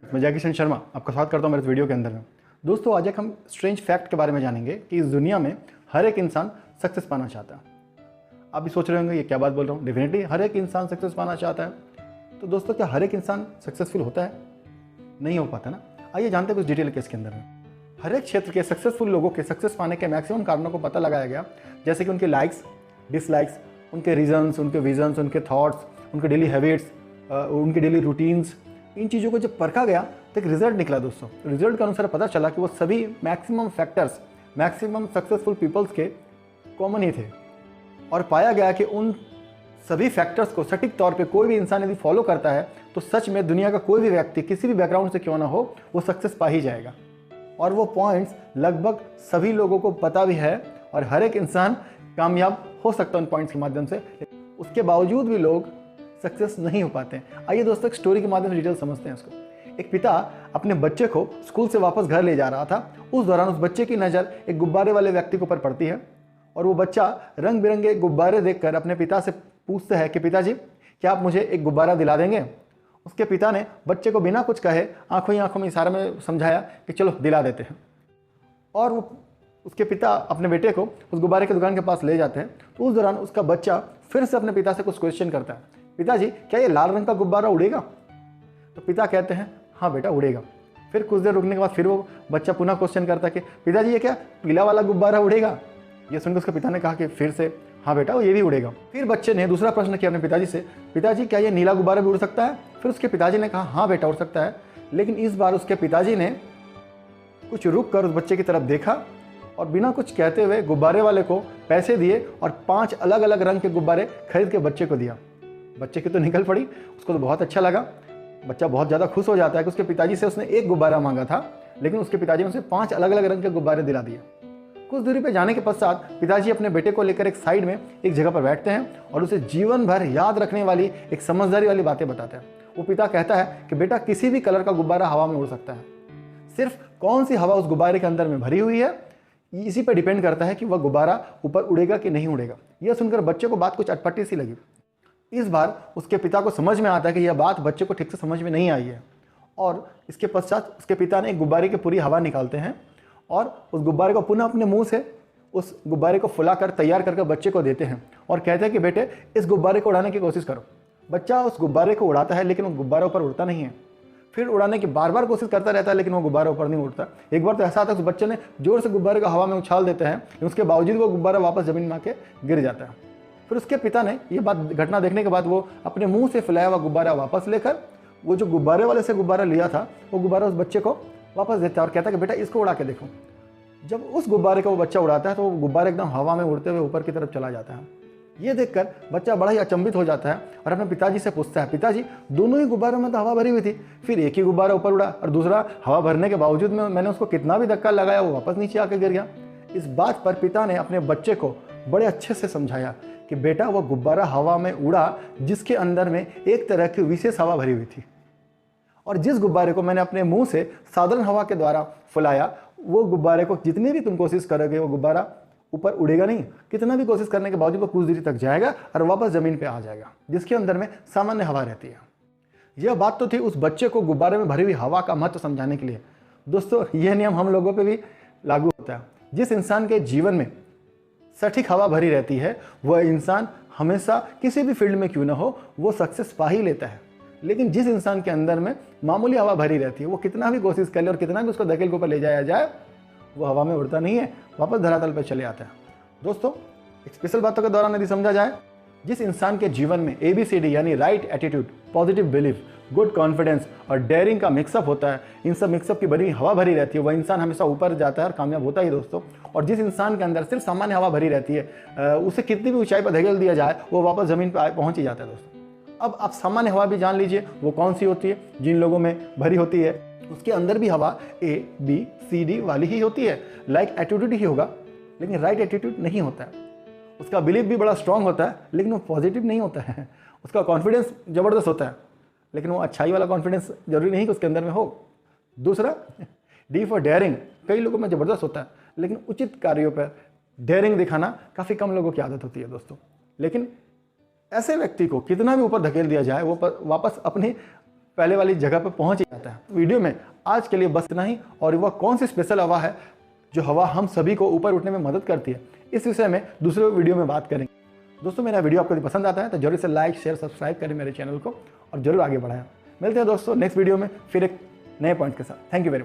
मैं जय किशन शर्मा आपका स्वागत करता हूँ मेरे इस वीडियो के अंदर में। दोस्तों, आज एक हम स्ट्रेंज फैक्ट के बारे में जानेंगे कि इस दुनिया में हर एक इंसान सक्सेस पाना चाहता है। आप भी सोच रहे होंगे ये क्या बात बोल रहा हूँ। डेफिनेटली हर एक इंसान सक्सेस पाना चाहता है। तो दोस्तों, क्या हर एक इंसान सक्सेसफुल होता है? नहीं हो पाता ना। आइए जानते हैं कुछ डिटेल केस के अंदर में। हर एक क्षेत्र के सक्सेसफुल लोगों के सक्सेस पाने के मैक्सिमम कारणों को पता लगाया गया, जैसे कि उनके लाइक्स, डिसलाइक्स, उनके रीजन्स, उनके विजन्स, उनके थॉट्स, उनके डेली हैबिट्स, उनके डेली रूटीन्स। इन चीज़ों को जब परखा गया तो एक रिजल्ट निकला दोस्तों। रिजल्ट के अनुसार पता चला कि वो सभी maximum factors maximum successful peoples के कॉमन ही थे, और पाया गया कि उन सभी फैक्टर्स को सटीक तौर पे कोई भी इंसान यदि फॉलो करता है तो सच में दुनिया का कोई भी व्यक्ति किसी भी बैकग्राउंड से क्यों ना हो वो सक्सेस पा ही जाएगा। और वो पॉइंट्स लगभग सभी लोगों को पता भी है और हर एक इंसान कामयाब हो सकता है उन पॉइंट्स के माध्यम से। उसके बावजूद भी लोग सक्सेस नहीं हो पाते हैं। आइए दोस्तों, एक स्टोरी के माध्यम से डिटेल समझते हैं इसको। एक पिता अपने बच्चे को स्कूल से वापस घर ले जा रहा था। उस दौरान उस बच्चे की नज़र एक गुब्बारे वाले व्यक्ति के ऊपर पड़ती है और वो बच्चा रंग बिरंगे गुब्बारे देखकर अपने पिता से पूछता है कि पिताजी, क्या आप मुझे एक गुब्बारा दिला देंगे? उसके पिता ने बच्चे को बिना कुछ कहे आंखों ही आंखों में इशारे में समझाया कि चलो दिला देते हैं। और वो उसके पिता अपने बेटे को उस गुब्बारे की दुकान के पास ले जाते हैं। तो उस दौरान उसका बच्चा फिर से अपने पिता से कुछ क्वेश्चन करता है, पिताजी क्या ये लाल रंग का गुब्बारा उड़ेगा? तो पिता कहते हैं हाँ बेटा उड़ेगा। फिर कुछ देर रुकने के बाद फिर वो बच्चा पुनः क्वेश्चन करता है कि पिताजी ये क्या पीला वाला गुब्बारा उड़ेगा? ये सुनकर उसके पिता ने कहा कि फिर से हाँ बेटा ये भी उड़ेगा। फिर बच्चे ने दूसरा प्रश्न किया अपने पिताजी से, पिताजी क्या ये नीला गुब्बारा भी उड़ सकता है? फिर उसके पिताजी ने कहा हाँ बेटा उड़ सकता है। लेकिन इस बार उसके पिताजी ने कुछ रुक कर उस बच्चे की तरफ देखा और बिना कुछ कहते हुए गुब्बारे वाले को पैसे दिए और 5 अलग अलग रंग के गुब्बारे खरीद के बच्चे को दिया। बच्चे की तो निकल पड़ी, उसको तो बहुत अच्छा लगा। बच्चा बहुत ज़्यादा खुश हो जाता है कि उसके पिताजी से उसने एक गुब्बारा मांगा था, लेकिन उसके पिताजी ने उसे 5 अलग अलग रंग के गुब्बारे दिला दिए। कुछ दूरी पर जाने के पश्चात पिताजी अपने बेटे को लेकर एक साइड में एक जगह पर बैठते हैं और उसे जीवन भर याद रखने वाली एक समझदारी वाली बातें बताते हैं। वो पिता कहता है कि बेटा किसी भी कलर का गुब्बारा हवा में उड़ सकता है, सिर्फ कौन सी हवा उस गुब्बारे के अंदर में भरी हुई है इसी पर डिपेंड करता है कि वह गुब्बारा ऊपर उड़ेगा कि नहीं उड़ेगा। यह सुनकर बच्चे को बात कुछ अटपटी सी लगी। इस बार उसके पिता को समझ में आता है कि यह बात बच्चे को ठीक से समझ में नहीं आई है, और इसके पश्चात उसके पिता ने एक गुब्बारे की पूरी हवा निकालते हैं और उस गुब्बारे को पुनः अपने मुंह से उस गुब्बारे को फुलाकर तैयार करके बच्चे को देते हैं और कहते हैं कि बेटे इस गुब्बारे को उड़ाने की कोशिश करो। बच्चा उस गुब्बारे को उड़ाता है लेकिन वो गुब्बारा ऊपर उड़ता नहीं है। फिर उड़ाने की बार बार कोशिश करता रहता है लेकिन वो गुब्बारा ऊपर नहीं उड़ता। एक बार तो ऐसा आता है उस बच्चे ने जोर से गुब्बारे को हवा में उछाल देते हैं, लेकिन उसके बावजूद वो गुब्बारा वापस जमीन में आके गिर जाता है। फिर उसके पिता ने ये बात घटना देखने के बाद वो अपने मुंह से फैलाया हुआ गुब्बारा वापस लेकर वो जो गुब्बारे वाले से गुब्बारा लिया था वो गुब्बारा उस बच्चे को वापस देता है और कहता है कि बेटा इसको उड़ा के देखो। जब उस गुब्बारे को वो बच्चा उड़ाता है तो वो गुब्बारा एकदम हवा में उड़ते हुए ऊपर की तरफ चला जाता है। ये देखकर बच्चा बड़ा ही अचंभित हो जाता है और अपने पिताजी से पूछता है, पिताजी दोनों ही गुब्बारों में तो हवा भरी हुई थी, फिर एक ही गुब्बारा ऊपर उड़ा और दूसरा हवा भरने के बावजूद में मैंने उसको कितना भी धक्का लगाया वो वापस नीचे आकर गिर गया। इस बात पर पिता ने अपने बच्चे को बड़े अच्छे से समझाया कि बेटा वो गुब्बारा हवा में उड़ा जिसके अंदर में एक तरह की विशेष हवा भरी हुई थी, और जिस गुब्बारे को मैंने अपने मुंह से साधारण हवा के द्वारा फुलाया वो गुब्बारे को जितनी भी तुम कोशिश करोगे वो गुब्बारा ऊपर उड़ेगा नहीं। कितना भी कोशिश करने के बावजूद वो कुछ दूरी तक जाएगा और वापस जमीन पे आ जाएगा, जिसके अंदर में सामान्य हवा रहती है। यह बात तो थी उस बच्चे को गुब्बारे में भरी हुई हवा का महत्व समझाने के लिए। दोस्तों, यह नियम हम लोगों पे भी लागू होता है। जिस इंसान के जीवन में सटीक हवा भरी रहती है वह इंसान हमेशा किसी भी फील्ड में क्यों ना हो वो सक्सेस पा ही लेता है। लेकिन जिस इंसान के अंदर में मामूली हवा भरी रहती है वो कितना भी कोशिश कर ले और कितना भी उसको धकेल के ऊपर ले जाया जाए वो हवा में उड़ता नहीं है, वापस धरातल पर चले आता है। दोस्तों, एक स्पेशल बातों के दौरान यदि समझा जाए, जिस इंसान के जीवन में ABCD यानी right attitude, positive belief, good confidence और डेयरिंग का मिक्सअप होता है, इन सब मिक्सअप की बनी हवा भरी रहती है, वह इंसान हमेशा ऊपर जाता है और कामयाब होता ही दोस्तों। और जिस इंसान के अंदर सिर्फ सामान्य हवा भरी रहती है उसे कितनी भी ऊंचाई पर धकेल दिया जाए वो वापस जमीन पर पहुंच ही जाता है दोस्तों। अब आप सामान्य हवा भी जान लीजिए वो कौन सी होती है। जिन लोगों में भरी होती है उसके अंदर भी हवा ABCD वाली ही होती है। लाइक एटीट्यूड ही होगा लेकिन राइट एटीट्यूड नहीं होता है। उसका बिलीफ भी बड़ा स्ट्रांग होता है लेकिन वो पॉजिटिव नहीं होता है। उसका कॉन्फिडेंस ज़बरदस्त होता है लेकिन वो अच्छाई वाला कॉन्फिडेंस जरूरी नहीं कि उसके अंदर में हो। दूसरा D फॉर डेयरिंग, कई लोगों में ज़बरदस्त होता है लेकिन उचित कार्यों पर डेयरिंग दिखाना काफ़ी कम लोगों की आदत होती है दोस्तों। लेकिन ऐसे व्यक्ति को कितना भी ऊपर धकेल दिया जाए वो वापस अपनी पहले वाली जगह पर पहुंच ही जाता है। वीडियो में आज के लिए बस इतना ही। और वह कौन सी स्पेशल हवा है जो हवा हम सभी को ऊपर उठने में मदद करती है, इस विषय में दूसरे वीडियो में बात करेंगे। दोस्तों, मेरा वीडियो आपको पसंद आता है तो जरूर से लाइक, शेयर, सब्सक्राइब करें मेरे चैनल को और जरूर आगे बढ़ाएं। मिलते हैं दोस्तों नेक्स्ट वीडियो में फिर एक नए पॉइंट के साथ। Thank you very much.